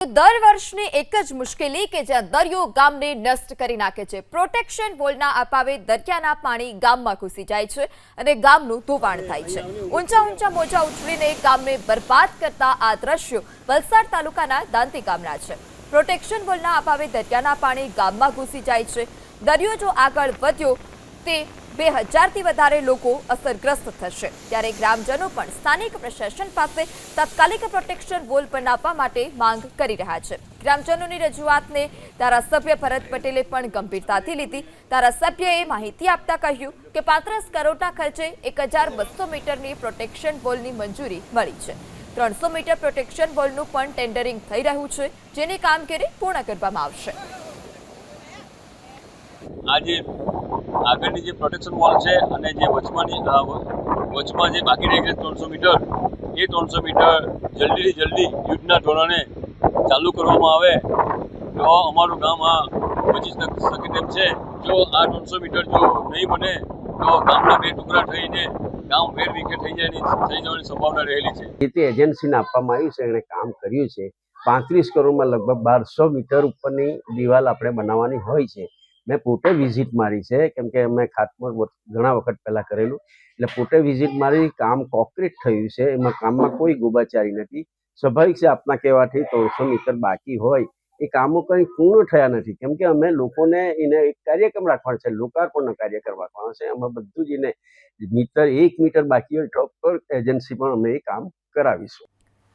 દર વર્ષની એક જ મુશ્કેલી કે જ્યાં દરિયો ગામને નષ્ટ કરી નાખે છે। પ્રોટેક્શન વોલના અભાવે દરિયાના પાણી ગામમાં ઘૂસી જાય છે અને ગામનું ધોવાણ થાય છે। ઊંચા ઊંચા મોજા ઉછળીને ગામને બરબાદ કરતા આ દ્રશ્યો વલસાડ તાલુકાના દાંતી ગામના છે। પ્રોટેક્શન વોલના અભાવે દરિયાના પાણી ગામમાં ઘૂસી જાય છે। દરિયો જો આગળ વધ્યો તે 2000થી વધારે લોકો અસરગ્રસ્ત થશે। ત્યારે ગ્રામજનો પણ સ્થાનિક પ્રશાસન પાસે તાત્કાલિક પ્રોટેક્શન વોલ બનાવવા માટે માંગ કરી રહ્યા છે। ગ્રામજનોની રજૂઆતને ધારાસભ્ય ભરત પટેલે પણ ગંભીરતાથી લીધી। ધારાસભ્યએ માહિતી આપતા કહ્યું કે 35 કરોડના ખર્ચે 1200 મીટરની પ્રોટેક્શન વોલની મંજૂરી મળી છે। 300 મીટર પ્રોટેક્શન વોલનું પણ ટેન્ડરિંગ થઈ રહ્યું છે, જેની કામગીરી પૂર્ણ કરવામાં આવશે। આજે આગળની જે પ્રોટેક્શન વોલ છે અને જે વચમાં જે બાકી રહી ગઈ 300 મીટર, એ 300 મીટર જલ્દીથી જલ્દી યુદ્ધના ધોરણે ચાલુ કરવામાં આવે તો અમારું ગામ બચી શકે તેમ છે। જો આ 300 મીટર જો નહીં બને તો ગામના બે ટુકડા થઈને ગામ વેરવિખેર થઈ જવાની સંભાવના રહેલી છે। તે એજન્સીને આપવામાં આવ્યું છે, એણે કામ કર્યું છે। 35 કરોડમાં લગભગ 1200 મીટર ઉપરની દિવાલ આપણે બનાવવાની હોય છે। મેં પોતે વિઝિટ મારી છે, કેમ કે અમે ખાતમુહૂર્ત ઘણા વખત પહેલાં કરેલું, એટલે પોતે વિઝિટ મારી। કામ કોન્ક્રીટ થયું છે, એમાં કામમાં કોઈ ગોબાચારી નથી। સ્વાભાવિક છે, આપના કહેવાથી 300 મીટર બાકી હોય એ કામો કંઈ પૂર્ણ થયા નથી, કેમ કે અમે લોકોને એને એક કાર્યક્રમ રાખવાનો છે, લોકાર્પણનો કાર્યક્રમ રાખવાનો છે। અમે બધું જ એને 1 મીટર બાકી હોય તો એજન્સી પણ અમે એ કામ કરાવીશું।